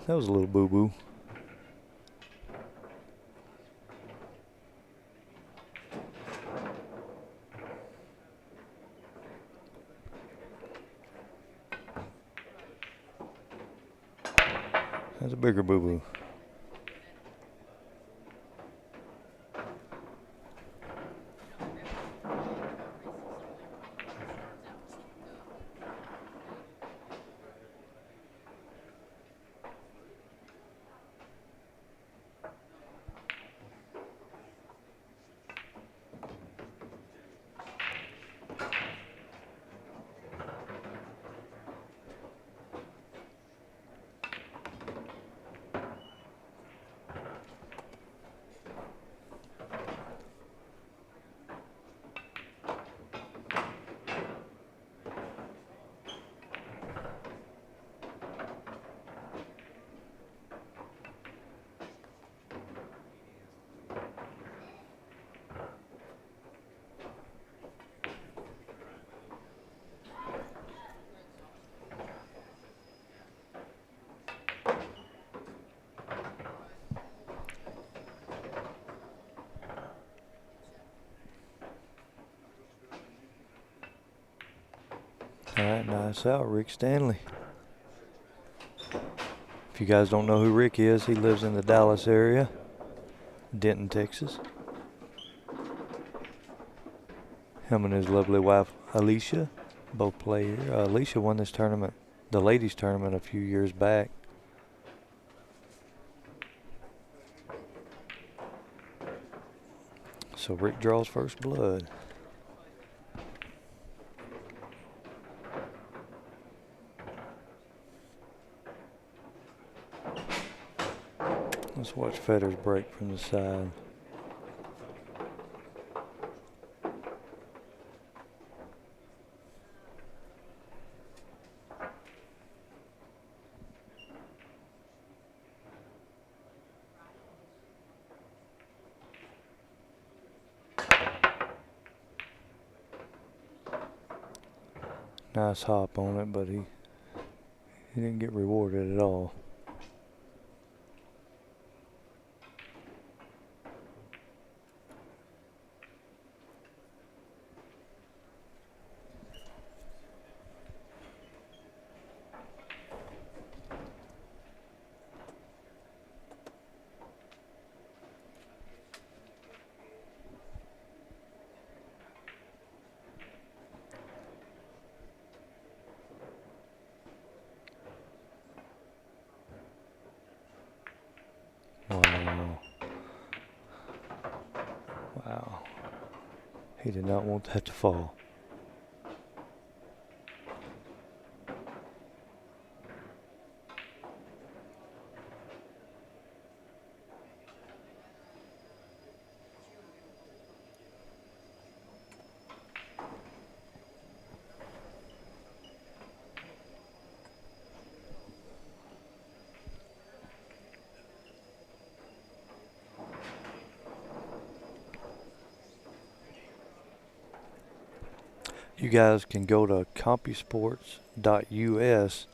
That was a little boo-boo. That's a bigger boo-boo. All right, nice out, Rick Stanley. If you guys don't know who Rick is, he lives in the Dallas area, Denton, Texas. Him and his lovely wife, Alicia, both play here. Alicia won this tournament, the ladies' tournament, a few years back. So Rick draws first blood. Let's watch Fedor's break from the side. Nice hop on it, but he didn't get rewarded at all. Wow. Wow. He did not want that to fall. You guys can go to compusports.us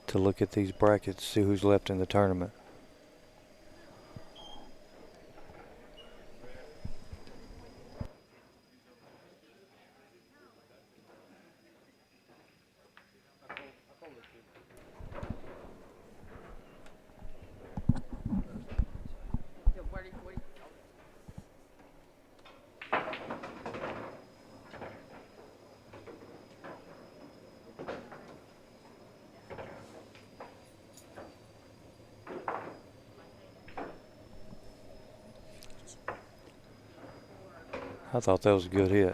to look at these brackets, see who's left in the tournament. I thought that was a good hit.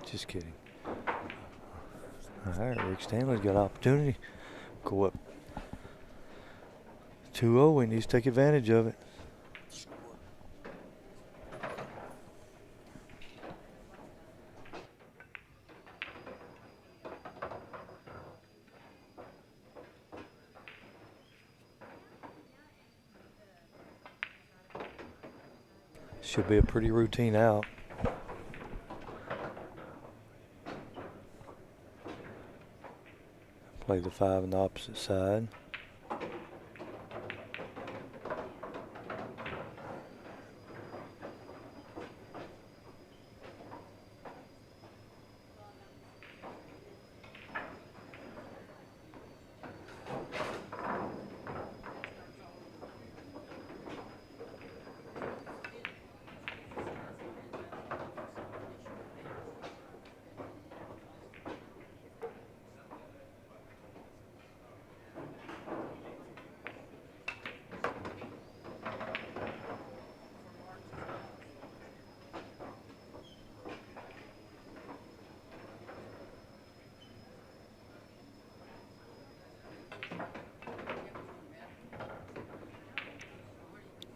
Just kidding. All right, Rick Stanley's got opportunity. Go up 2-0. He needs to take advantage of it. Should be a pretty routine out. Play the 5 on the opposite side.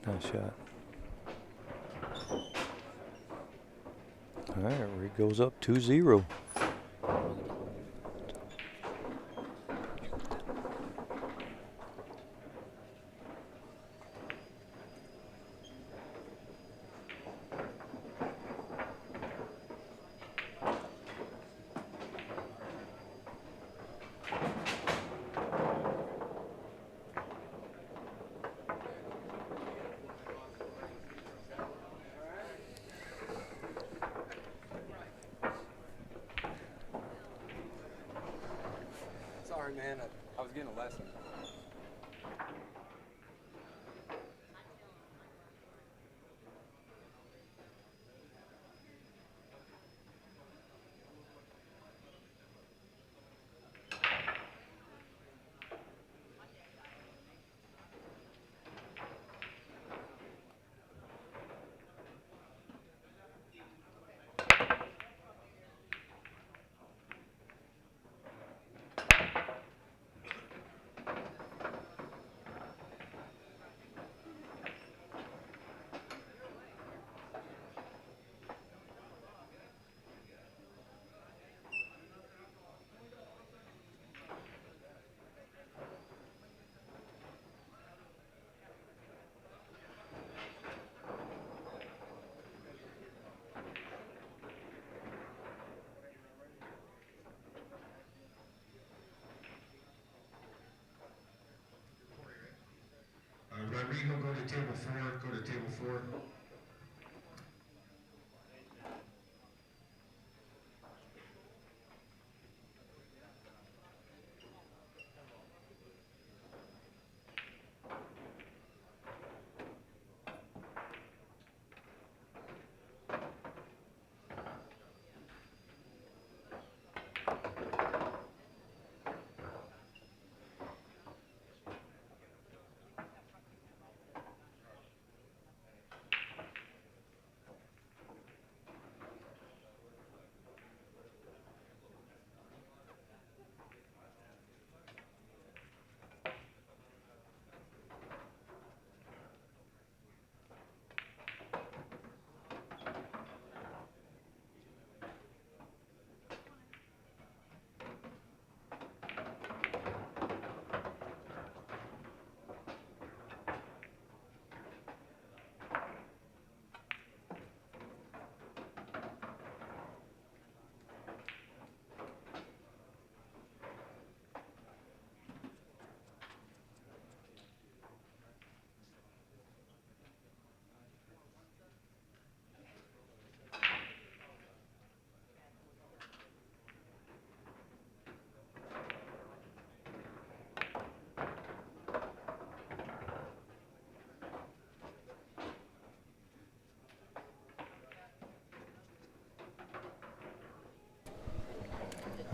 Nice shot. All right, Reed goes up 2-0. Sorry, man. I was getting a lesson. Rodrigo, go to table 4. Go to table 4.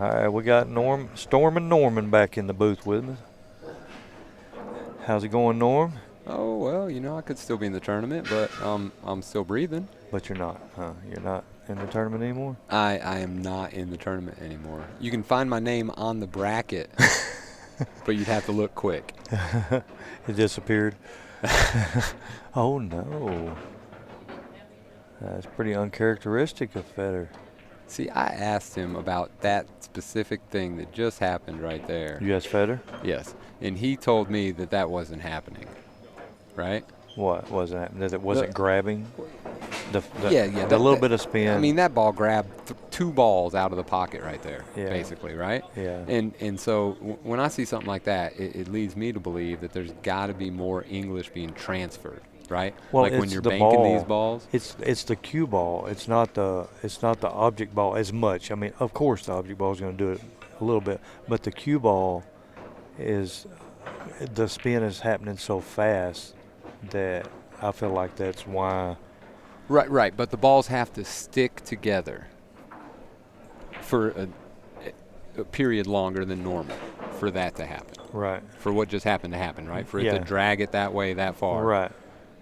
All right, we got Storm and Norman back in the booth with me. How's it going, Norm? Oh, well, you know, I could still be in the tournament, but I'm still breathing. But you're not, huh? You're not in the tournament anymore? I am not in the tournament anymore. You can find my name on the bracket, but you'd have to look quick. It disappeared. Oh, no. That's pretty uncharacteristic of Fedor. See, I asked him about that specific thing that just happened right there. You asked Fedor? Yes, and he told me that that wasn't happening, right? What wasn't happening? That it wasn't grabbing? The little bit of spin. I mean, that ball grabbed 2 balls out of the pocket right there, Yeah. basically, right? Yeah. And so when I see something like that, it leads me to believe that there's got to be more English being transferred, right? Well, like when it's you're the banking ball. these balls. It's the cue ball. It's not the object ball as much. I mean, of course the object ball is going to do it a little bit, but the cue ball is the spin is happening so fast that I feel like that's why. Right. But the balls have to stick together for a period longer than normal for that to happen. Right. For what just happened to happen, right? For it Yeah. to drag it that way that far. Right.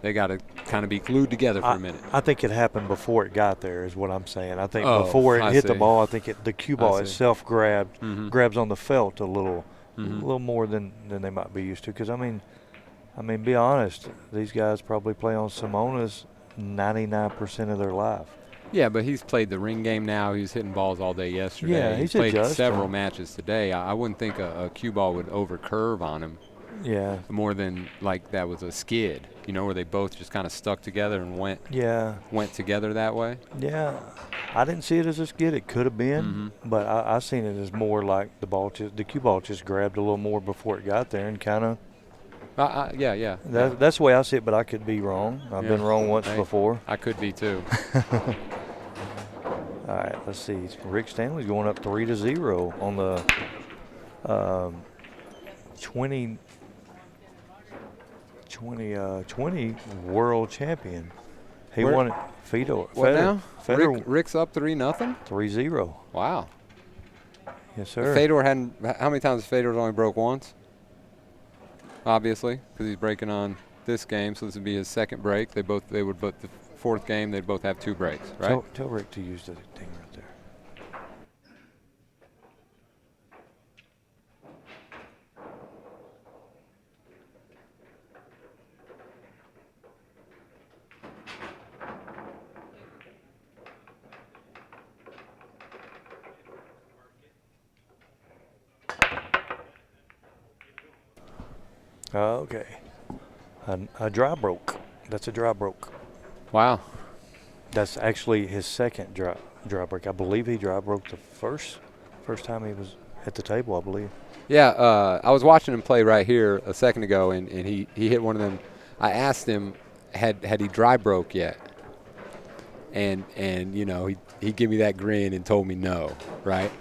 They got to kind of be glued together for a minute. I think it happened before it got there is what I'm saying. I think Oh, before it I hit the see. ball, I think the cue ball see. itself grabs on the felt a little Mhm. more than they might be used to. Because, I mean, I mean, be honest. These guys probably play on Simonas 99% of their life. Yeah, but he's played the ring game now. He was hitting balls all day yesterday. Yeah, He's he's played adjusting. several matches today. I wouldn't think a cue ball would over curve on him Yeah. more than like that was a skid, where they both just kind of stuck together and went Yeah. together that way. Yeah. I didn't see it as a skid. It could have been, but I seen it as more like the cue ball just grabbed a little more before it got there and kind of. Yeah. That's the way I see it, but I could be wrong. I've been wrong once before. I could be too. All right, let's see. Rick Stanley's going up 3-0 on the 2020 world champion. He won it. Fedor. What now? Fedor. Rick's up 3-0. 3-0. Wow. Yes, sir. Fedor hadn't. How many times has Fedor's only broke once? Obviously, because he's breaking on this game, so this would be his second break. They would the fourth game. They'd both have 2 breaks, right? Tell Rick to use the thing right there. Okay. A dry broke. That's a dry broke. Wow. That's actually his second dry break. I believe he dry broke the first time he was at the table, I believe. Yeah, I was watching him play right here a second ago, and he hit one of them. I asked him, had he dry broke yet? And he gave me that grin and told me no, right?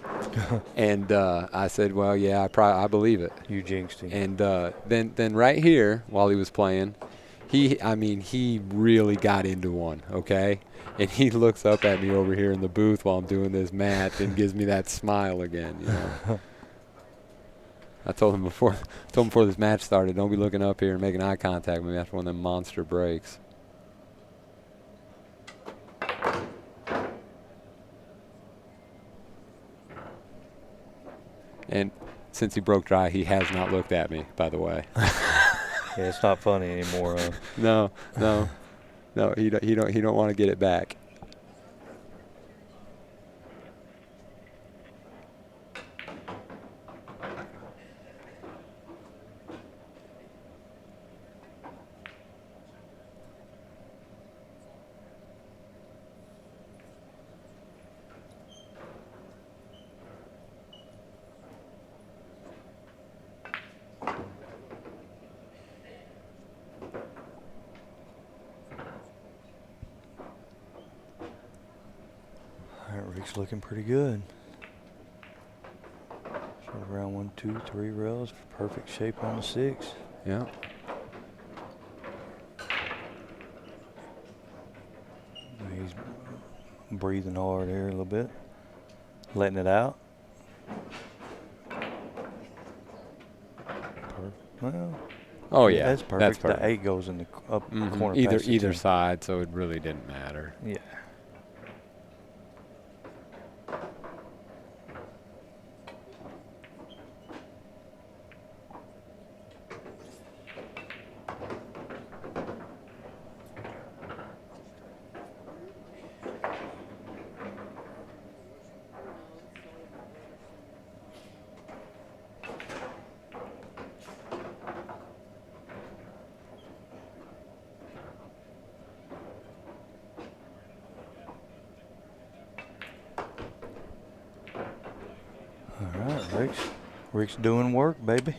And I said, well, yeah, I believe it. You jinxed him. And then right here, while he was playing, he really got into one, okay? And he looks up at me over here in the booth while I'm doing this math and gives me that smile again, I told him before this match started, don't be looking up here and making eye contact with me after one of them monster breaks. And since he broke dry, he has not looked at me, by the way. Yeah, it's not funny anymore. No, he don't want to get it back. All right, Rick's looking pretty good. So around 1, 2, 3 rails, perfect shape on the 6. Yeah. He's breathing hard here a little bit, letting it out. Well, oh yeah, that's perfect. The 8 goes in the up corner. Either side, so it really didn't matter. Yeah. All right, Rick's doing work, baby.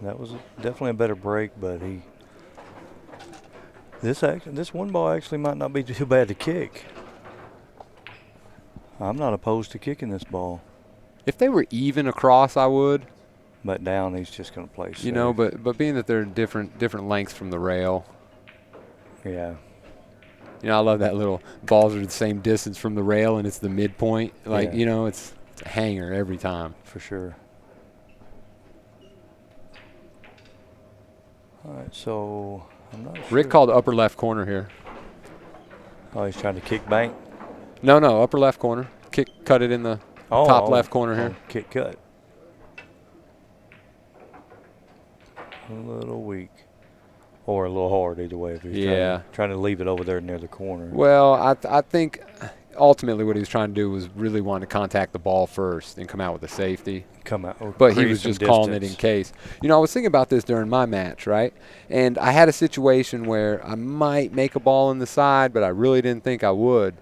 That was definitely a better break, but this one ball actually might not be too bad to kick. I'm not opposed to kicking this ball, If they were even across, I would. but down he's just going to play safe. You know, but being that they're different lengths from the rail. Yeah. You know, I love that little balls are the same distance from the rail and it's the midpoint. Like, Yeah. you know, it's a hanger every time. For sure. All right, so I'm not sure. Rick called upper left corner here. Oh, he's trying to kick bank. No, upper left corner. Cut it in the top left corner here. Kick cut. A little weak. Or a little hard, either way. If he's trying to leave it over there near the corner. Well, I think ultimately what he was trying to do was really want to contact the ball first and come out with a safety. But he was just calling it in case. You know, I was thinking about this during my match, right? And I had a situation where I might make a ball in the side, but I really didn't think I would.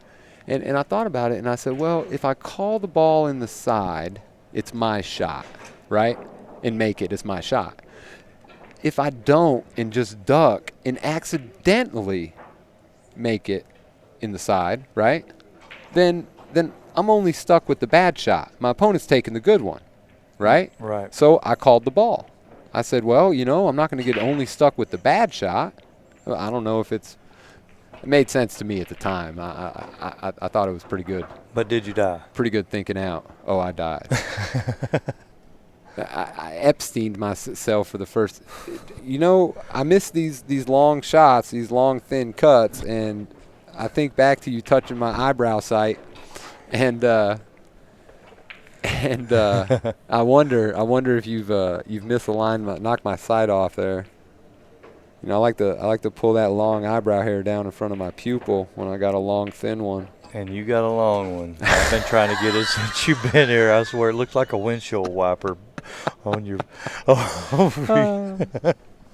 And I thought about it, and I said, well, if I call the ball in the side, it's my shot, right? And make it, it's my shot. If I don't and just duck and accidentally make it in the side, right? Then I'm only stuck with the bad shot. My opponent's taking the good one, right? Right. So I called the ball. I said, well, you know, I'm not going to get only stuck with the bad shot. I don't know if it made sense to me at the time. I thought it was pretty good. But did you die? Pretty good thinking out. Oh, I died. I Epsteined myself for the first. You know, I miss these long shots, these long thin cuts, and I think back to you touching my eyebrow site, and I wonder if you've misaligned, knocked my sight off there. You know, I like to pull that long eyebrow hair down in front of my pupil when I got a long thin one. And you got a long one. I've been trying to get it since you've been here. I swear, it looks like a windshield wiper on your.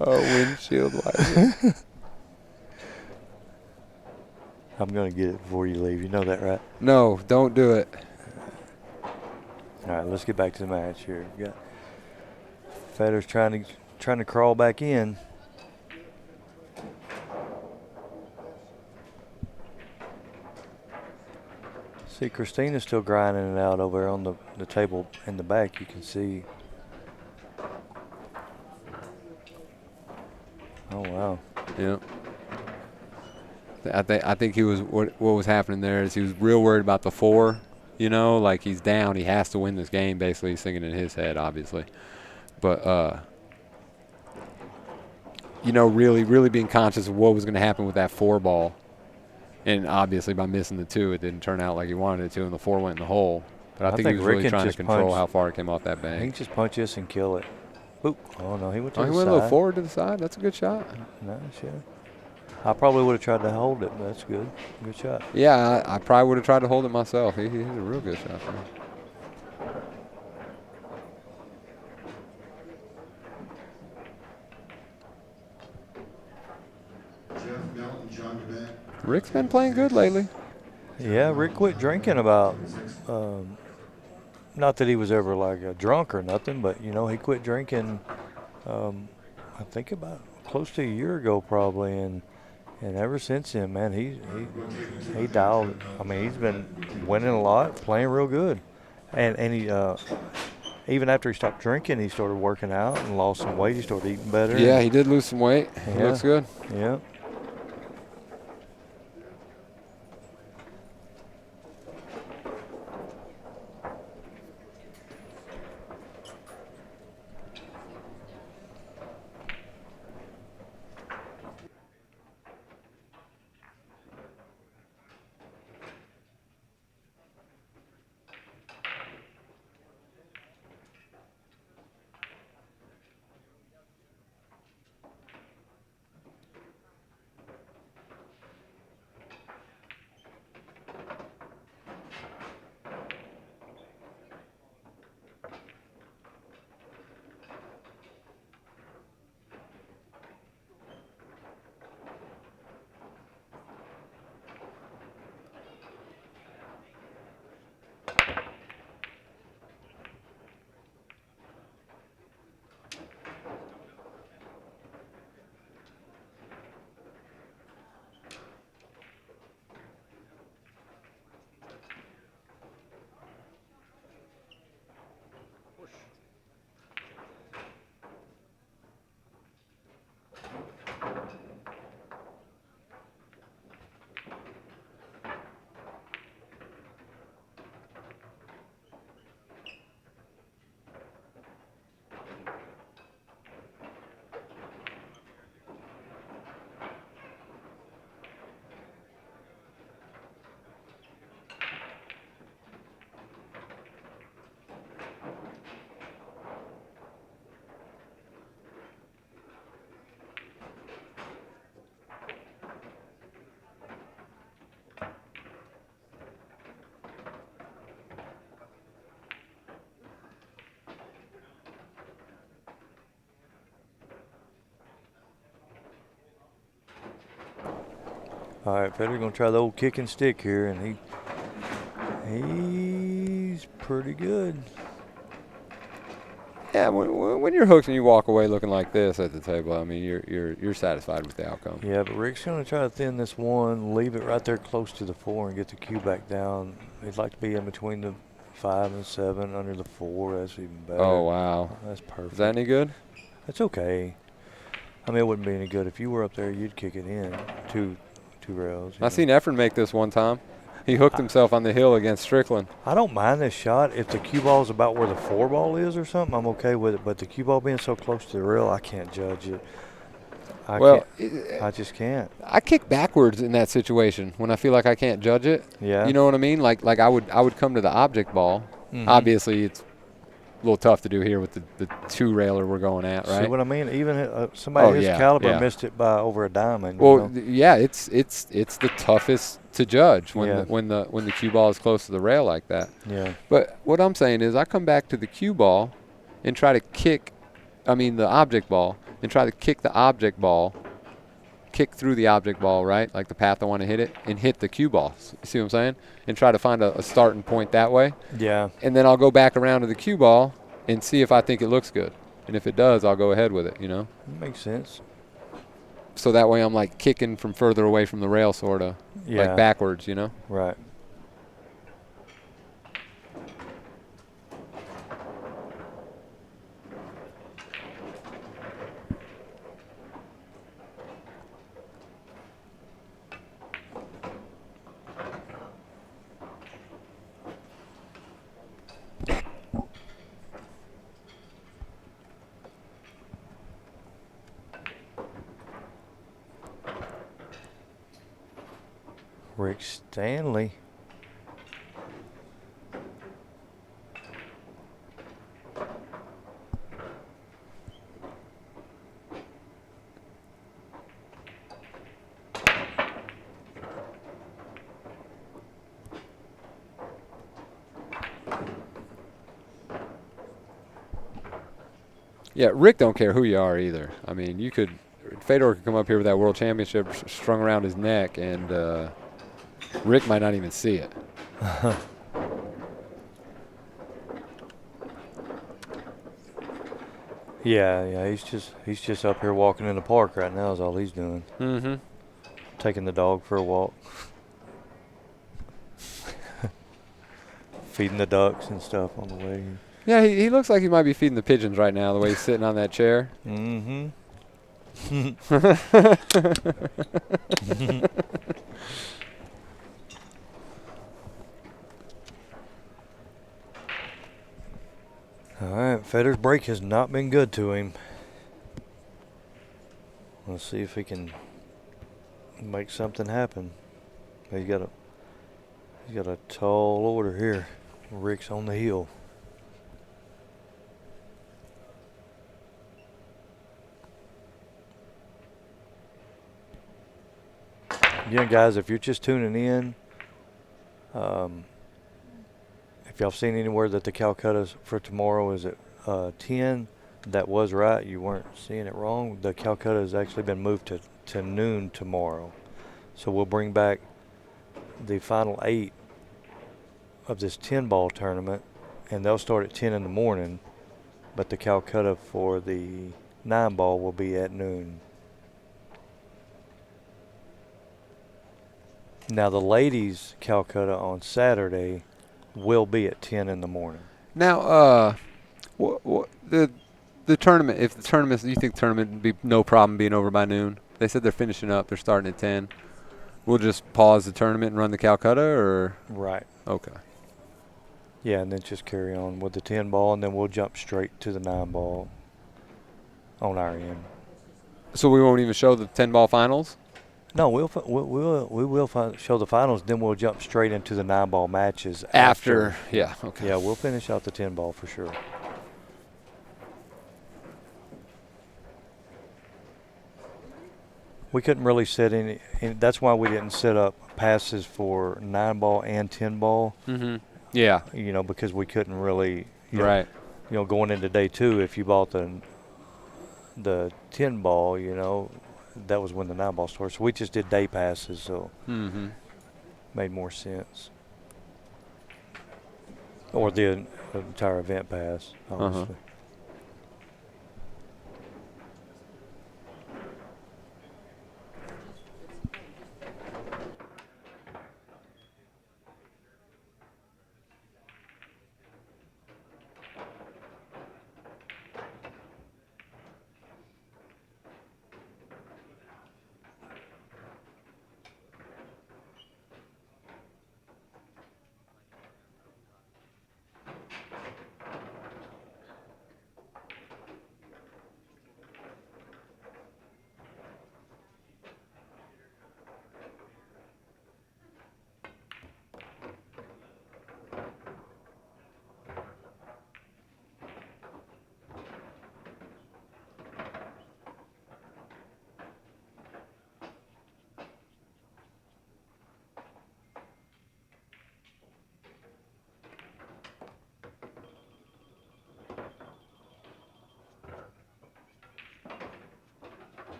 Windshield wiper. I'm gonna get it before you leave. You know that, right? No, don't do it. All right, let's get back to the match here. We got Fedor's trying to crawl back in. See, Christina's still grinding it out over there on the table in the back. You can see. Oh wow. Yeah. I think he was what was happening there is he was real worried about the 4. You know, like he's down, he has to win this game. Basically, he's thinking in his head, obviously. But you know, really being conscious of what was going to happen with that 4 ball. And obviously, by missing the 2, it didn't turn out like he wanted it to, and the 4 went in the hole. But I think he was really trying to control how far it came off that bank. He can just punch this and kill it. Boop. Oh, no, he went to the side. He went a little forward to the side. That's a good shot. Nice, yeah. I probably would have tried to hold it, but that's good. Good shot. Yeah, I probably would have tried to hold it myself. He's a real good shot. Rick's been playing good lately. Yeah, Rick quit drinking about, not that he was ever like a drunk or nothing, but, you know, he quit drinking, I think about close to a year ago probably, and ever since then, man, he dialed. I mean, he's been winning a lot, playing real good, and he even after he stopped drinking, he started working out and lost some weight. He started eating better. Yeah, he did lose some weight. Yeah. He looks good. Yeah. All right, Fedor's going to try the old kick and stick here, and he's pretty good. Yeah, when you're hooked and you walk away looking like this at the table, I mean, you're satisfied with the outcome. Yeah, but Rick's going to try to thin this one, leave it right there close to the 4, and get the cue back down. He'd like to be in between the 5 and 7, under the 4. That's even better. Oh, wow. That's perfect. Is that any good? That's okay. I mean, it wouldn't be any good. If you were up there, you'd kick it in two rails. I seen Efren make this one time. He hooked himself on the hill against Strickland. I don't mind this shot. If the cue ball is about where the 4 ball is or something, I'm okay with it. But the cue ball being so close to the rail, I can't judge it. I just can't. I kick backwards in that situation when I feel like I can't judge it. Yeah. You know what I mean? Like I would come to the object ball. Mm-hmm. Obviously, it's a little tough to do here with the 2-railer we're going at, right? See what I mean? Even somebody his caliber missed it by over a diamond. Well, yeah, it's the toughest to judge when the cue ball is close to the rail like that. Yeah. But what I'm saying is I come back to the cue ball and try to the object ball, and try to kick through the object ball, right? Like the path I want to hit it, and hit the cue ball. See what I'm saying? And try to find a starting point that way. Yeah. And then I'll go back around to the cue ball and see if I think it looks good. And if it does, I'll go ahead with it, Makes sense. So that way I'm like kicking from further away from the rail, sort of. Yeah. Like backwards, Right. Rick Stanley. Yeah, Rick don't care who you are either. I mean, Fedor could come up here with that world championship strung around his neck, and Rick might not even see it. Yeah, he's just up here walking in the park right now is all he's doing. Mm-hmm. Taking the dog for a walk. Feeding the ducks and stuff on the way. Yeah, he looks like he might be feeding the pigeons right now, the way he's sitting on that chair. Mm-hmm. All right, Fedor's break has not been good to him. Let's see if he can make something happen. He's got a tall order here. Rick's on the heel. Again, guys, if you're just tuning in, if y'all seen anywhere that the Calcutta for tomorrow is at 10, that was right. You weren't seeing it wrong. The Calcutta has actually been moved to noon tomorrow. So we'll bring back the final 8 of this 10-ball tournament, and they'll start at 10 in the morning, but the Calcutta for the 9-ball will be at noon. Now the ladies' Calcutta on Saturday will be at 10 in the morning. Now, the tournament, you think the tournament would be no problem being over by noon? They said they're finishing up. They're starting at 10. We'll just pause the tournament and run the Calcutta, or? Right. Okay. Yeah, and then just carry on with the 10-ball, and then we'll jump straight to the 9-ball on our end. So we won't even show the 10-ball finals? No, we will show the finals, then we'll jump straight into the 9-ball matches after. Yeah, okay. Yeah, we'll finish out the 10-ball for sure. We couldn't really set any that's why we didn't set up passes for 9-ball and 10-ball. Mm-hmm. Yeah. Because we couldn't really, right. Going into day 2, if you bought the 10-ball, that was when the 9-ball started. So we just did day passes, so Mm-hmm. made more sense. Or the entire event pass, obviously.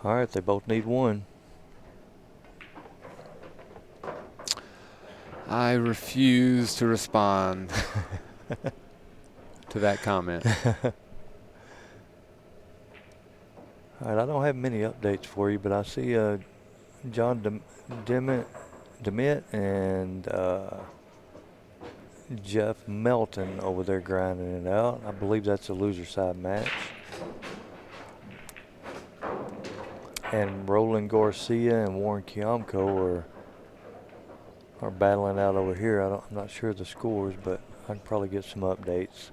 All right, they both need one. I refuse to respond to that comment. All right, I don't have many updates for you, but I see John DeMitt and Jeff Melton over there grinding it out. I believe that's a loser side match. And Roland Garcia and Warren Kiamko are battling out over here. I'm not sure of the scores, but I can probably get some updates.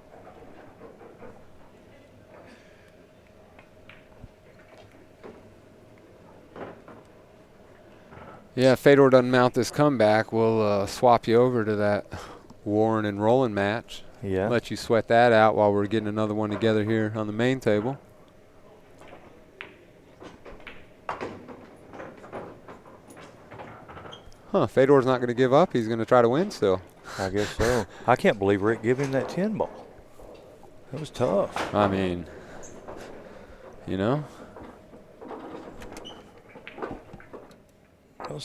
Yeah, if Fedor doesn't mount this comeback, we'll swap you over to that Warren and Roland match. Yeah. Let you sweat that out while we're getting another one together here on the main table. Huh, Fedor's not going to give up. He's going to try to win still. I guess so. I can't believe Rick gave him that 10 ball. That was tough. I mean, you know. We'll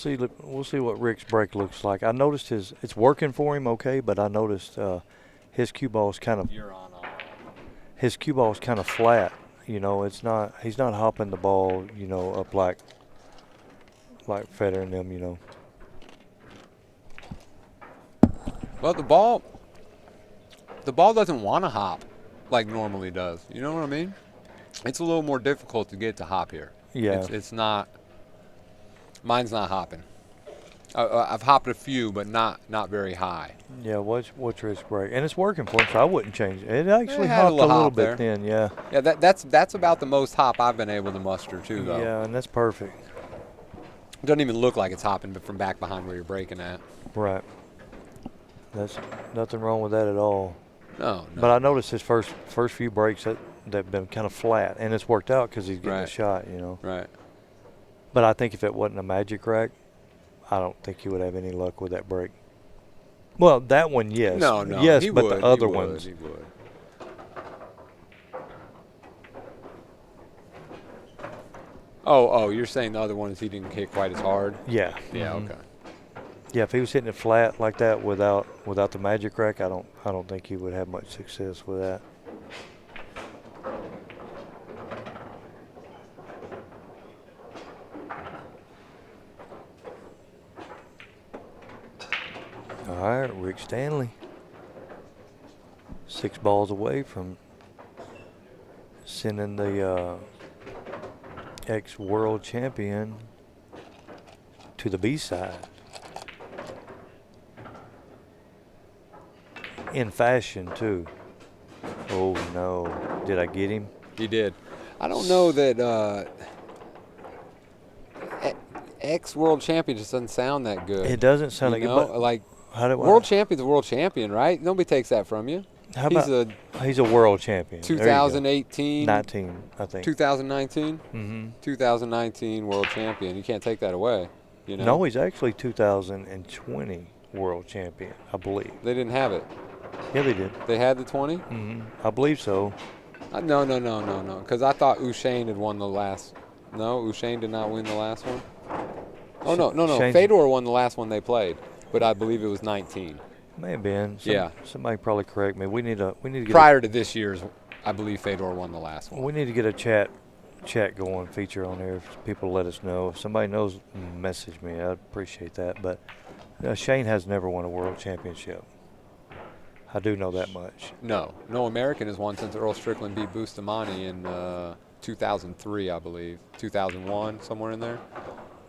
see what Rick's break looks like. I noticed it's working for him okay, but I noticed his cue ball's kind of his cue ball's kind of flat. You know, he's not hopping the ball, you know, up like Fedor and them, you know. Well, the ball doesn't want to hop like normally does. You know what I mean? It's a little more difficult to get to hop here. Yeah. It's not. Mine's not hopping. I've hopped a few, but not very high. Yeah, what's Rick's break? And it's working for him, so I wouldn't change it. It actually had a hopped a little little hop bit there. then, yeah. Yeah, that's about the most hop I've been able to muster too, though. Yeah, and that's perfect. It doesn't even look like it's hopping, but from back behind where you're breaking at. Right. That's nothing wrong with that at all. No. But I noticed his first few breaks that been kind of flat, and it's worked out because he's getting a Right. shot, you know. Right. But I think if it wasn't a magic rack, I don't think he would have any luck with that break. Well, that one, yes. No. Yes, he but would, the other he would, ones. He would. Oh, you're saying the other ones he didn't hit quite as hard? Yeah. Yeah. Mhm. Okay. Yeah, if he was hitting it flat like that without the magic rack, I don't think he would have much success with that. All right, Rick Stanley. 6 balls away from sending the ex-world champion to the B-side. In fashion, too. Oh, no. Did I get him? He did. I don't know that ex-world champion just doesn't sound that good. It doesn't sound you like know? it, but Like world champion's a world champion, right? Nobody takes that from you. How about he's a world champion. There you go. 2018, 19, I think. 2019, Mm-hmm. 2019 world champion. You can't take that away. You know. No, he's actually 2020 world champion, I believe. They didn't have it. Yeah, they did. They had the 20? I believe so. No. Because I thought Usain had won the last. No, Usain did not win the last one. Oh, no. Shane's- Fedor won the last one they played, but I believe it was 19. May have been. Yeah. Somebody probably correct me. We need to get Prior to this year's, I believe Fedor won the last one. we need to get a chat going feature on there. If people let us know. If somebody knows, message me. I'd appreciate that. But Shane has never won a world championship. I do know that much. No American has won since Earl Strickland beat Bustamante in 2003, I believe. 2001, somewhere in there.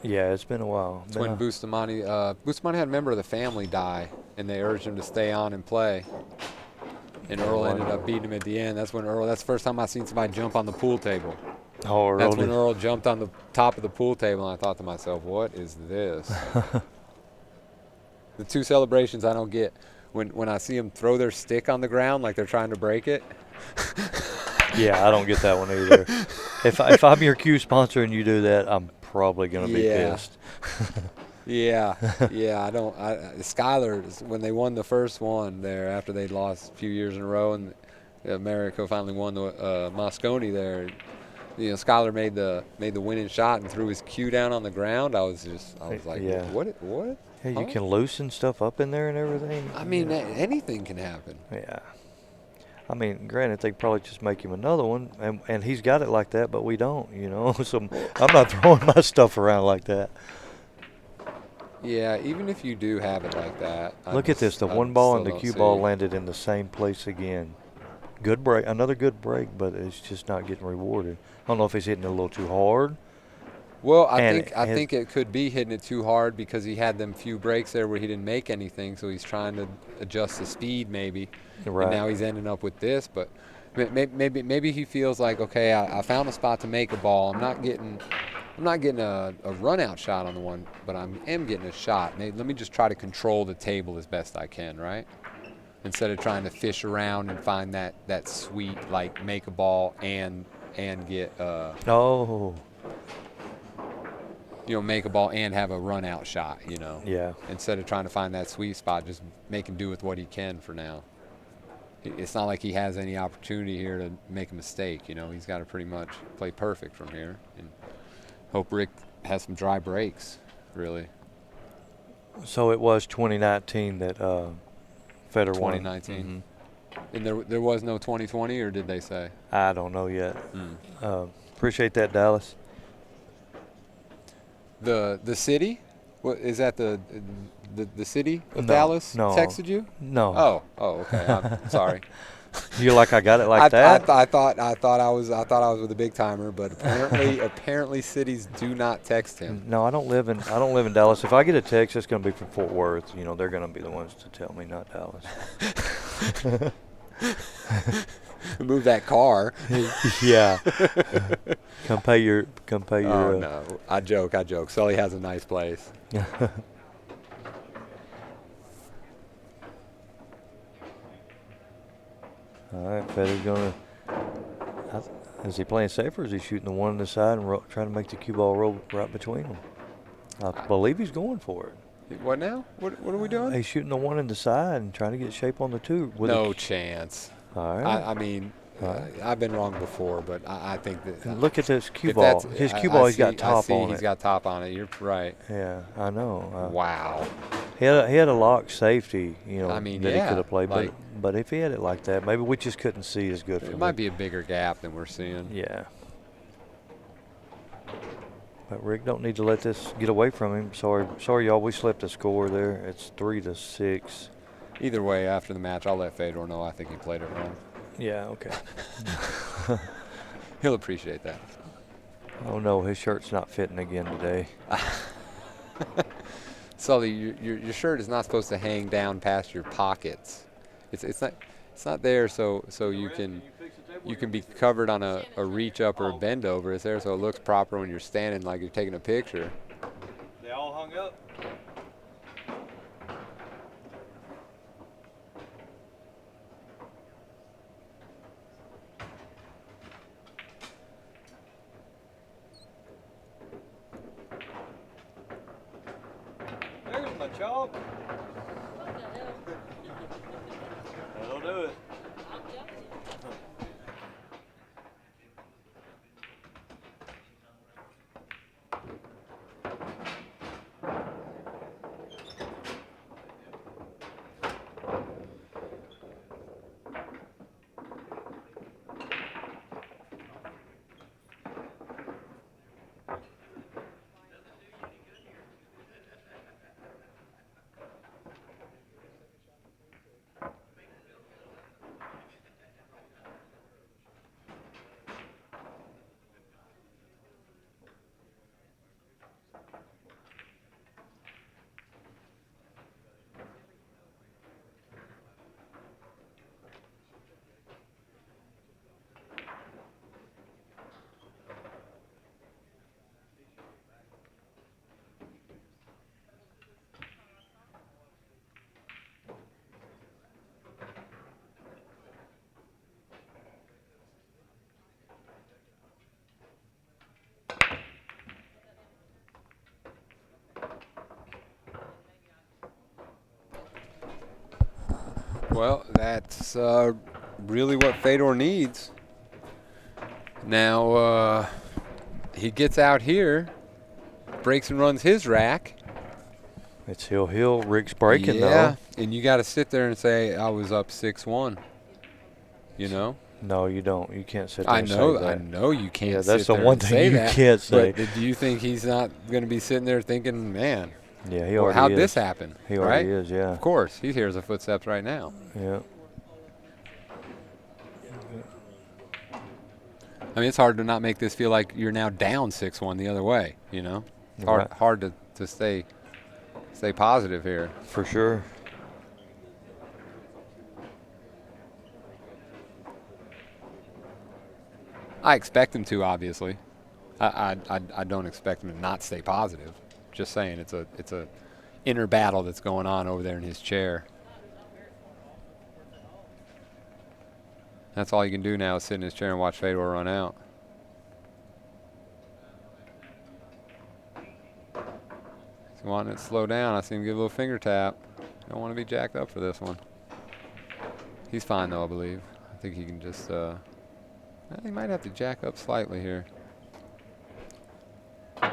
Yeah, it's been a while. It's when Bustamante had a member of the family die, and they urged him to stay on and play. And Earl ended up beating him at the end. That's the first time I seen somebody jump on the pool table. Oh, Earl That's when did. Earl jumped on the top of the pool table, and I thought to myself, what is this? The two celebrations I don't get. When I see them throw their stick on the ground like they're trying to break it. Yeah, I don't get that one either. If I'm your Q sponsor and you do that, I'm probably going to be pissed. Yeah, I don't. Skyler, when they won the first one there after they'd lost a few years in a row, and America finally won the Moscone there. Skyler made the winning shot and threw his cue down on the ground. I was like, Yeah. What? Yeah, you Huh? can loosen stuff up in there and everything. I mean, anything can happen. Yeah. I mean, granted, they probably just make him another one, and he's got it like that, but we don't, So I'm not throwing my stuff around like that. Yeah, even if you do have it like that. Look at this. The one ball and the cue ball landed in the same place again. Good break. Another good break, but it's just not getting rewarded. I don't know if he's hitting it a little too hard. Well, I think it could be hitting it too hard because he had them few breaks there where he didn't make anything, so he's trying to adjust the speed maybe. Right. And now he's ending up with this, but maybe he feels like, okay, I found a spot to make a ball. I'm not getting a run out shot on the one, but I am getting a shot. Let me just try to control the table as best I can, right? Instead of trying to fish around and find that sweet, like, make a ball and get make a ball and have a run out shot, Yeah. Instead of trying to find that sweet spot, just make him do with what he can for now. It's not like he has any opportunity here to make a mistake, He's got to pretty much play perfect from here and hope Rick has some dry breaks, really. So it was 2019 that Fedor won. 2019. And there was no 2020, or did they say? I don't know yet. Appreciate that, Dallas. The city? What is that? The city of No, Dallas no. texted you? No. Oh, okay. I'm sorry. You're like, I got it like that? I thought I was with a big timer, but apparently cities do not text him. No, I don't live in Dallas. If I get a text, it's going to be from Fort Worth. They're going to be the ones to tell me, not Dallas. Move that car. Yeah. Come pay your. Oh no, I joke. Sully has a nice place. All right, Fedor's going to. Is he playing safe, or is he shooting the one on the side and trying to make the cue ball roll right between them? I believe he's going for it. What now? What are we doing? He's shooting the one in the side and trying to get shape on the two. No chance. All right. I mean, I've been wrong before, but I think that. Look at this cue ball. His cue ball, he's got top on it. He's got top on it. You're right. Yeah, I know. Wow. He had a lock safety, I mean, that he could have played. like- But if he had it like that, maybe we just couldn't see as good. It might be a bigger gap than we're seeing. Yeah. But Rick don't need to let this get away from him. Sorry, y'all. We slipped a score there. It's 3-6. Either way, after the match, I'll let Fedor know I think he played it wrong. Yeah. Okay. He'll appreciate that. Oh no, his shirt's not fitting again today. Sully, your shirt is not supposed to hang down past your pockets. It's not there so you can be covered on a reach up or a bend over. It's there so it looks proper when you're standing like you're taking a picture. They all hung up. There's my Chalk. That'll do it. Well, that's really what Fedor needs. Now, he gets out here, breaks and runs his rack. It's hill. Rick's breaking Yeah, though. and you got to sit there and say, I was up 6-1. You know? No, you don't. You can't sit there I and know, say that. I know you can't. Yeah, that's sit the there one and thing say you that, can't say. But do you think he's not going to be sitting there thinking, man, Yeah, he well, already how'd is. this happen? He right? already is, yeah. Of course, he hears the footsteps right now. Yeah. I mean, it's hard to not make this feel like you're now down 6-1 the other way. You know, it's hard to stay positive here. For sure. I expect him to, obviously. I don't expect him to not stay positive. Just saying, it's a inner battle that's going on over there in his chair. That's all he can do now is sit in his chair and watch Fedor run out. He's wanting it to slow down. I see him give a little finger tap. Don't want to be jacked up for this one. He's fine, though, I believe. I think he can just... he might have to jack up slightly here. He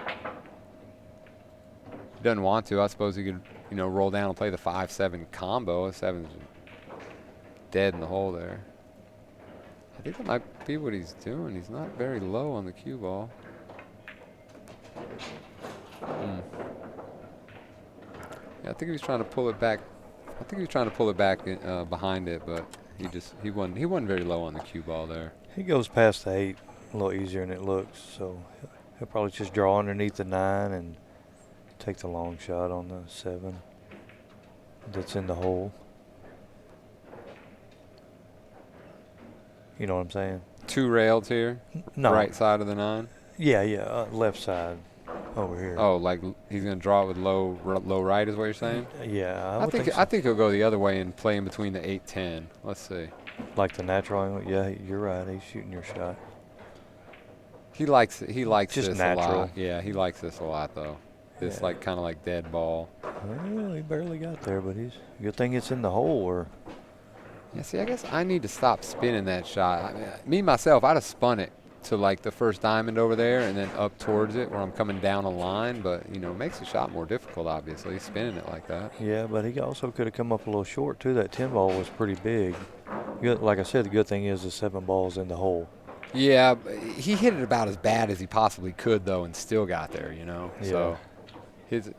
doesn't want to. I suppose he could, roll down and play the 5-7 combo. A 7's dead in the hole there. I think that might be what he's doing. He's not very low on the cue ball. Yeah, I think he was trying to pull it back. I think he was trying to pull it back behind it, but he wasn't very low on the cue ball there. He goes past the 8 a little easier than it looks, so he'll probably just draw underneath the 9 and take the long shot on the 7 that's in the hole. You know what I'm saying? 2 railed here? No. Right side of the 9? Yeah, left side over here. Oh, like he's going to draw it with low right is what you're saying? Yeah, I think he'll go the other way and play in between the 8-10. Let's see. Like the natural angle? Yeah, you're right. He's shooting your shot. He likes Just this natural. a lot. Yeah, he likes this a lot though. This kind of like dead ball. Well, he barely got there, but good thing it's in the hole. Or yeah, see, I guess I need to stop spinning that shot. I mean, me myself, I'd have spun it to like the first diamond over there and then up towards it where I'm coming down a line, but it makes the shot more difficult. Obviously, spinning it like that. Yeah, but he also could have come up a little short too. That 10 ball was pretty big. Like I said, the good thing is the 7 ball's in the hole. Yeah, he hit it about as bad as he possibly could though, and still got there. Yeah. So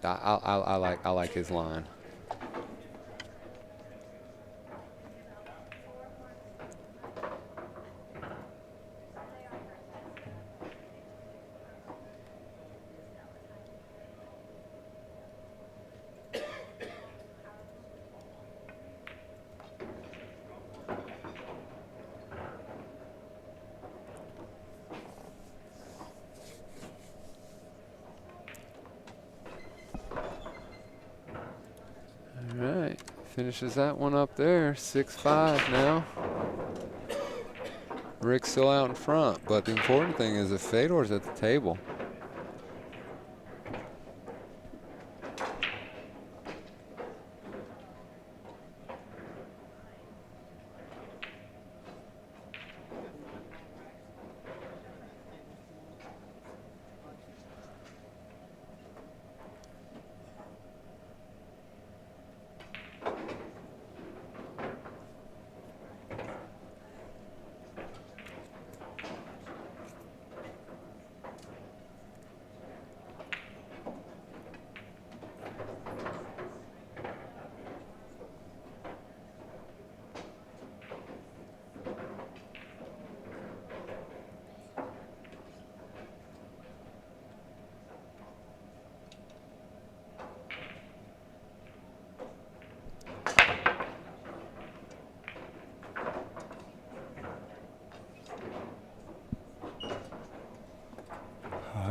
I like his line. Finishes that one up there, 6-5 now. Rick's still out in front, but the important thing is that Fedor's at the table.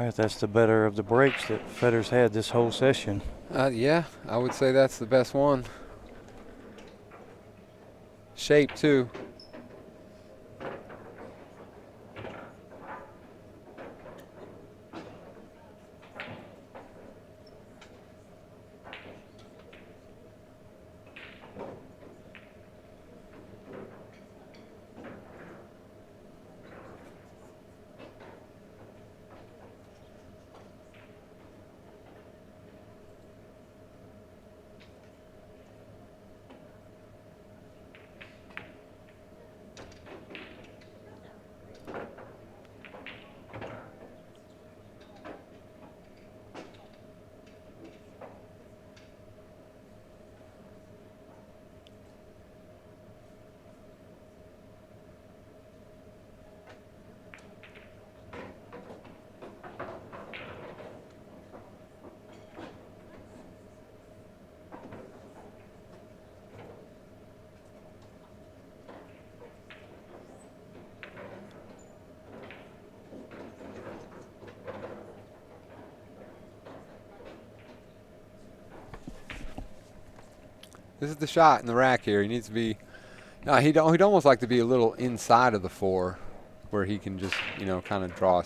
right, that's the better of the breaks that Fedor's had this whole session. Yeah, I would say that's the best one. Shape, too. This is the shot in the rack here. He needs to be. He'd almost like to be a little inside of the 4, where he can just, kind of draw,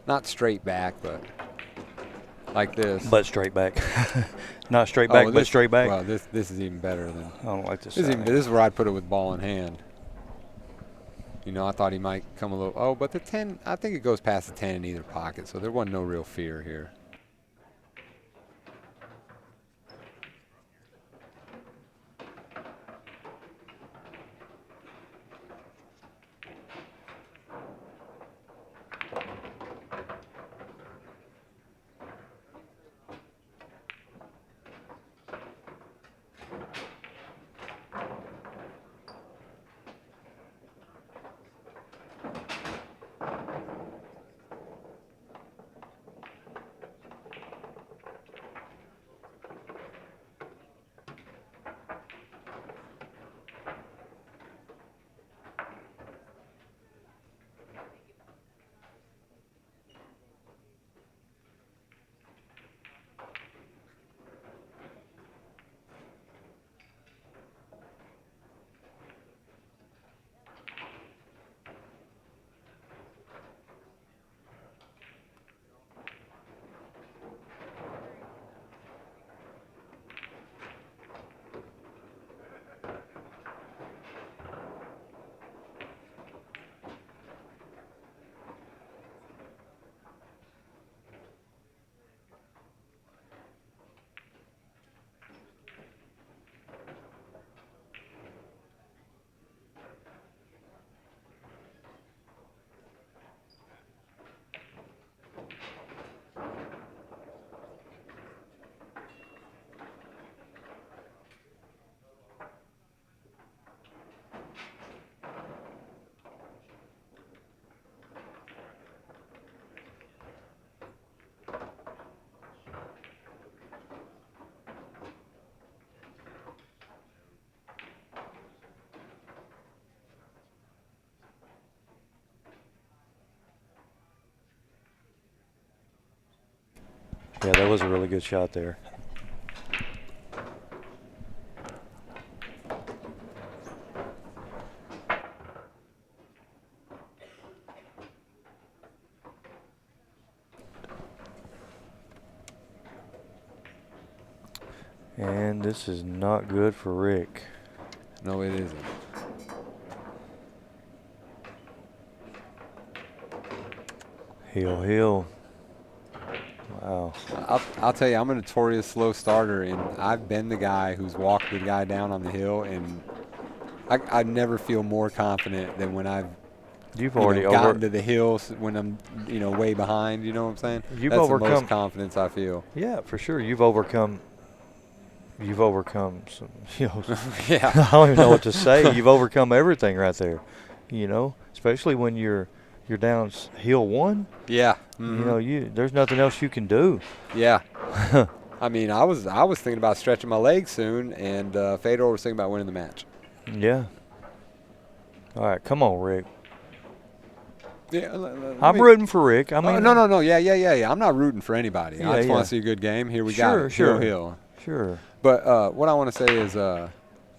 not straight back, but like this. But straight back. Not straight back, but straight back. Well, this is even better than. I don't like this. This is where I'd put it with ball in hand. I thought he might come a little. Oh, but the 10, I think it goes past the 10 in either pocket, so there wasn't no real fear here. Yeah, that was a really good shot there. And this is not good for Rick. No, it isn't. Heel. Wow. I'll tell you, I'm a notorious slow starter, and I've been the guy who's walked the guy down on the hill, and I never feel more confident than when I've gotten to the hills when I'm way behind. You know what I'm saying? That's the most confidence I feel. Yeah, for sure. You've overcome some. Yeah. I don't even know what to say. You've overcome everything right there. Especially when you're down hill 1. Yeah. Mm-hmm. There's nothing else you can do. Yeah. I mean, I was thinking about stretching my legs soon, and Fedor was thinking about winning the match. Yeah. All right, come on, Rick. Yeah, I'm rooting for Rick. I mean, no. Yeah. I'm not rooting for anybody. Yeah, I just want yeah. to see a good game. Here we got Sure, it. sure. Hill. Sure. But what I want to say is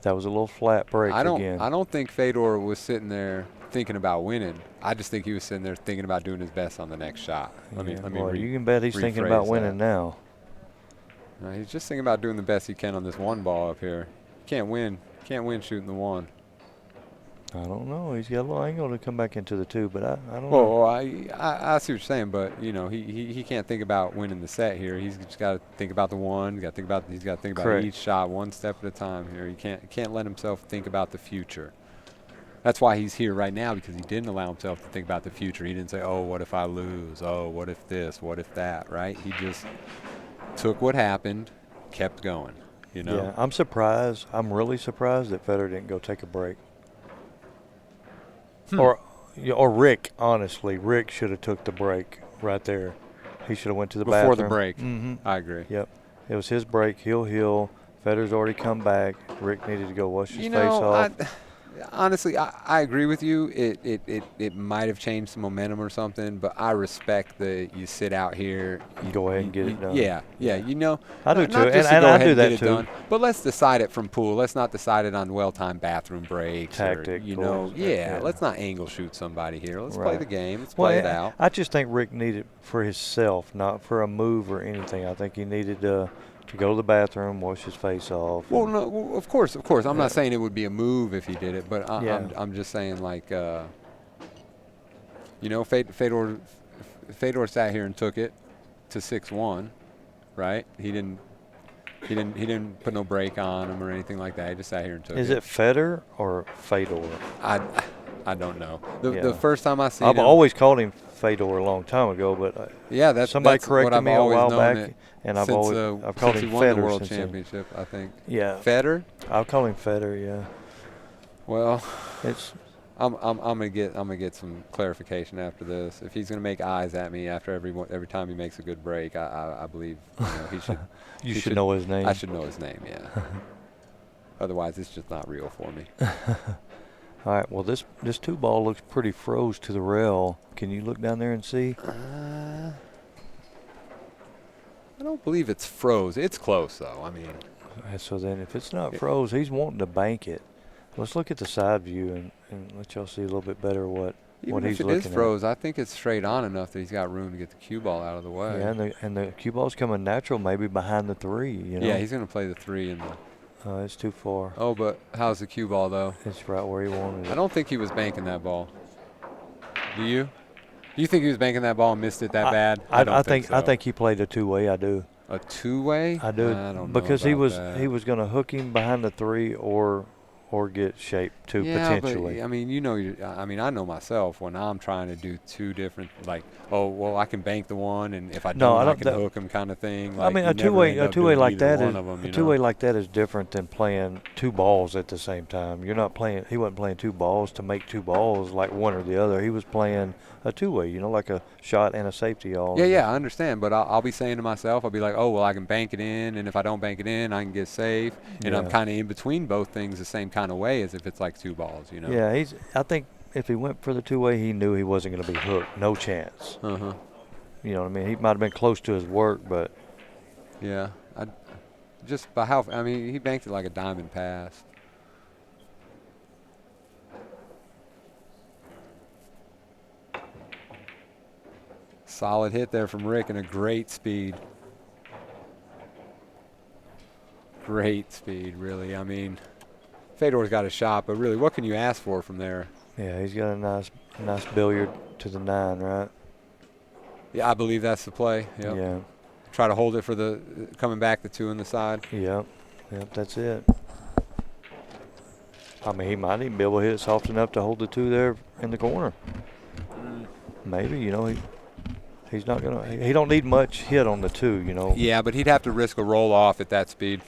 That was a little flat break I again. don't think Fedor was sitting there thinking about winning. I just think he was sitting there thinking about doing his best on the next shot. Let me you can bet he's thinking about winning now. He's just thinking about doing the best he can on this one ball up here. Can't win shooting the one. I don't know. He's got a little angle to come back into the two, but I don't know. Well, I see what you're saying, but he can't think about winning the set here. He's just got to think about the one. He's got to think about Correct. each shot one step at a time here. He can't let himself think about the future. That's why he's here right now, because he didn't allow himself to think about the future. He didn't say, "Oh, what if I lose? Oh, what if this? What if that?" Right? He just took what happened, kept going. Yeah, I'm surprised. I'm really surprised that Fedor didn't go take a break. Or Rick, honestly. Rick should have took the break right there. He should have went to the bathroom. Before the break. Mm-hmm. I agree. Yep. It was his break. He'll heal. Fedor's already come back. Rick needed to go wash his face off. Honestly, I agree with you. It might have changed some momentum or something, but I respect that you sit out here. You go ahead and get it done. Yeah. I do too, not just and to go I ahead do and that get it too. done, but let's decide it from pool. Let's not decide it on well-timed bathroom breaks. Tactic. Let's not angle shoot somebody here. Let's play Right. the game. Let's play it out. I just think Rick needed for himself, not for a move or anything. I think he needed to go to the bathroom, wash his face off. Well, no, of course. I'm not saying it would be a move if he did it, but I'm just saying, like, Fedor sat here and took it to 6-1, right? He didn't put no break on him or anything like that. He just sat here and took it. Is it Fedor or Fedor? I don't know. The first time I seen I've him, always called him Fedor a long time ago, but somebody corrected what me I've a while always known back, it and I've since, called since him he won the Fedor world since then. championship, I think. Yeah, Fedor? I'll call him Fedor. Yeah. Well, It's I'm gonna get some clarification after this. If he's gonna make eyes at me after every time he makes a good break, I believe he should. you should know his name. I should know his name. Yeah. Otherwise, it's just not real for me. All right. Well, this 2-ball looks pretty froze to the rail. Can you look down there and see? I don't believe it's froze. It's close though. I mean. So then, if it's not froze, he's wanting to bank it. Let's look at the side view and let y'all see a little bit better what he's looking at. Even if it is froze, I think it's straight on enough that he's got room to get the cue ball out of the way. Yeah, and the cue ball's coming natural, maybe behind the 3. Yeah, he's gonna play the 3 in the. It's too far. Oh, but how's the cue ball though? It's right where he wanted it. I don't think he was banking that ball. Do you? Do you think he was banking that ball and missed it that bad? I don't think so. I think he played a 2-way. I do. A 2-way? I do. I don't know because about he was going to hook him behind the 3 or get shaped too potentially. But, I mean, I know myself when I'm trying to do two different, like, oh, well, I can bank the one, and if I don't, I can hook him kind of thing. Like, I mean, a two-way like that is different than playing 2 balls at the same time. You're not playing. He wasn't playing 2 balls to make 2 balls like one or the other. He was playing a 2-way, like a shot and a safety all. Yeah, I understand. But I'll be saying to myself, I'll be like, oh, well, I can bank it in, and if I don't bank it in, I can get safe. And I'm kind of in between both things the same kind of way as if it's like 2 balls, Yeah, I think if he went for the 2-way, he knew he wasn't going to be hooked. No chance. Uh-huh. You know what I mean? He might have been close to his work, but. Yeah. He banked it like a diamond pass. Solid hit there from Rick and a great speed. Great speed, really. I mean, Fedor's got a shot, but really, what can you ask for from there? Yeah, he's got a nice billiard to the 9, right? Yeah, I believe that's the play. Yep. Yeah. Try to hold it for the coming back, the 2 on the side. Yep, that's it. I mean, he might even be able to hit it soft enough to hold the 2 there in the corner. Maybe, he's not gonna. He don't need much hit on the 2, Yeah, but he'd have to risk a roll off at that speed.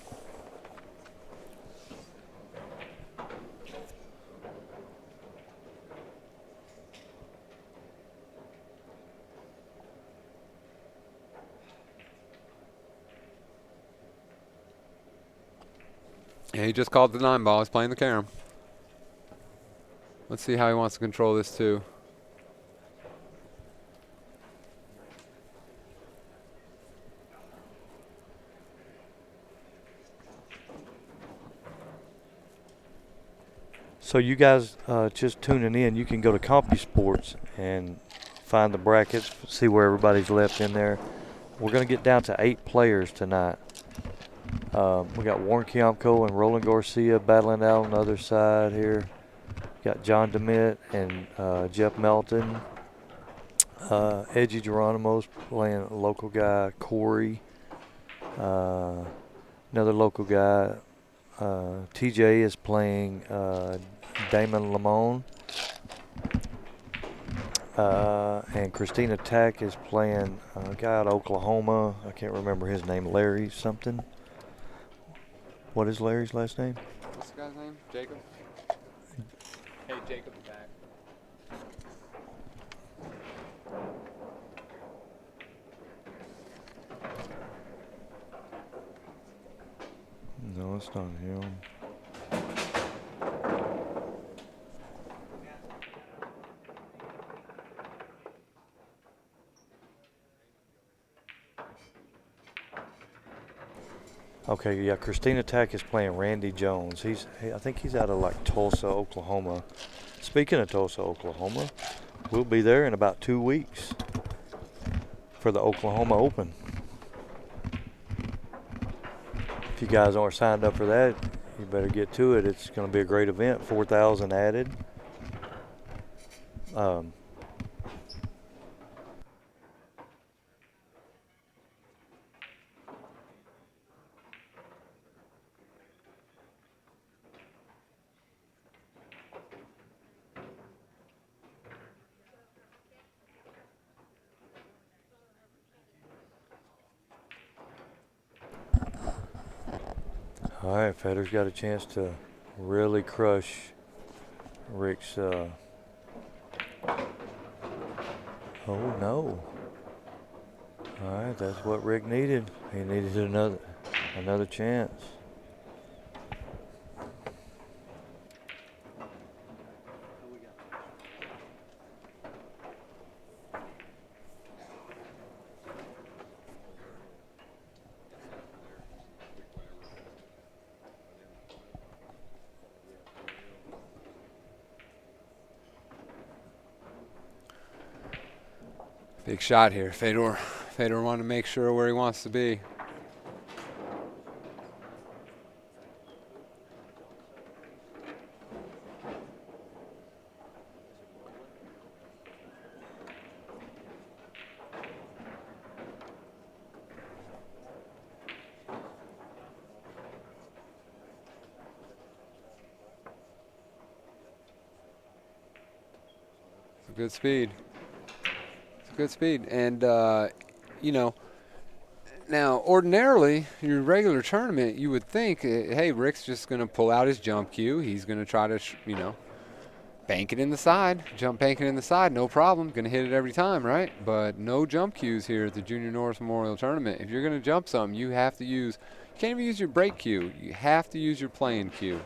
Yeah, he just called the 9 ball. He's playing the carom. Let's see how he wants to control this 2. So you guys just tuning in, you can go to CompuSports and find the brackets, see where everybody's left in there. We're going to get down to 8 players tonight. We got Warren Kiamko and Roland Garcia battling out on the other side here. Got John DeMitt and Jeff Melton. Edgy Geronimo's playing a local guy, Corey. Another local guy, TJ is playing Damon Lamone. And Christina Tack is playing a guy out of Oklahoma. I can't remember his name, Larry something. What is Larry's last name? What's the guy's name? Jacob? Hey, Jacob's back. No, it's not him. Okay, yeah, Christina Tack is playing Randy Jones. I think he's out of like Tulsa, Oklahoma. Speaking of Tulsa, Oklahoma, we'll be there in about 2 weeks for the Oklahoma Open. If you guys aren't signed up for that, you better get to it. It's going to be a great event. 4,000 added. All right, Fedor's got a chance to really crush Rick's. Oh no! All right, that's what Rick needed. He needed another chance. Big shot here. Fedor wanted to make sure where he wants to be. It's a good speed. Good speed. And, you know, now ordinarily, your regular tournament, you would think, hey, Rick's just going to pull out his jump cue. He's going to try to, bank it in the side, bank it in the side, no problem. Going to hit it every time, right? But no jump cues here at the Junior Norris Memorial Tournament. If you're going to jump some, you have to use, you can't even use your break cue. You have to use your playing cue.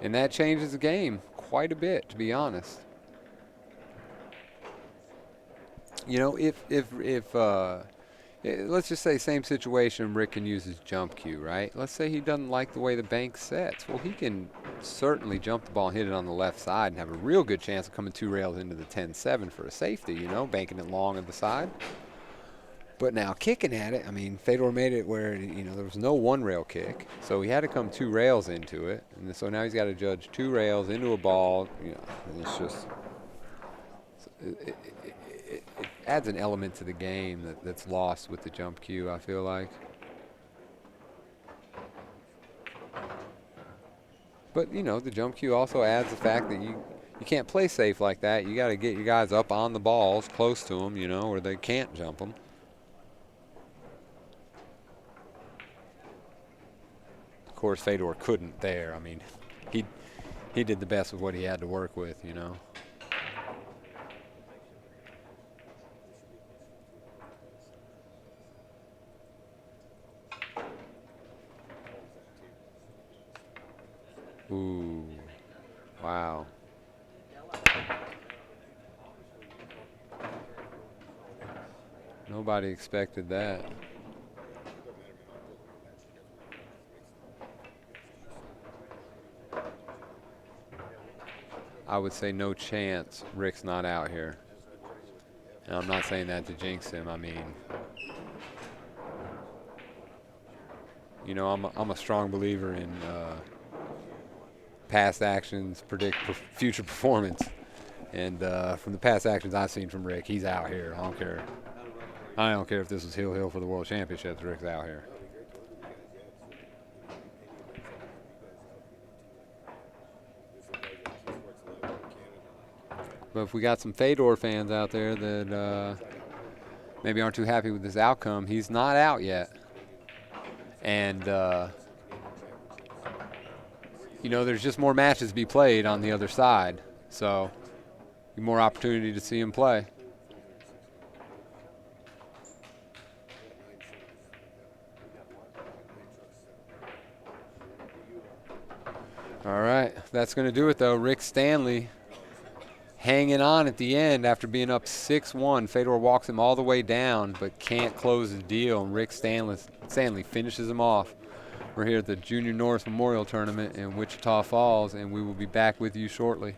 And that changes the game quite a bit, to be honest. You know, if let's just say same situation, Rick can use his jump cue, right? Let's say he doesn't like the way the bank sets. Well, he can certainly jump the ball and hit it on the left side and have a real good chance of coming 2 rails into the 10-7 for a safety, banking it long at the side. But now kicking at it, I mean, Fedor made it where, there was no 1-rail kick. So he had to come 2 rails into it. And so now he's got to judge 2 rails into a ball. And it's just... It adds an element to the game that's lost with the jump cue, I feel like. But, the jump cue also adds the fact that you can't play safe like that. You got to get your guys up on the balls, close to them, where they can't jump them. Of course, Fedor couldn't there. I mean, he did the best with what he had to work with, Ooh, wow. Nobody expected that. I would say no chance Rick's not out here. And I'm not saying that to jinx him. I mean, you know, I'm a strong believer in past actions predict future performance. And from the past actions I've seen from Rick, he's out here. I don't care. I don't care if this was Hill for the World Championships. Rick's out here. But if we got some Fedor fans out there that maybe aren't too happy with this outcome, he's not out yet. And, you know, there's just more matches to be played on the other side. So, more opportunity to see him play. All right, that's going to do it, though. Rick Stanley hanging on at the end after being up 6-1. Fedor walks him all the way down, but can't close the deal. And Rick Stanley finishes him off. We're here at the Junior Norris Memorial Tournament in Wichita Falls, and we will be back with you shortly.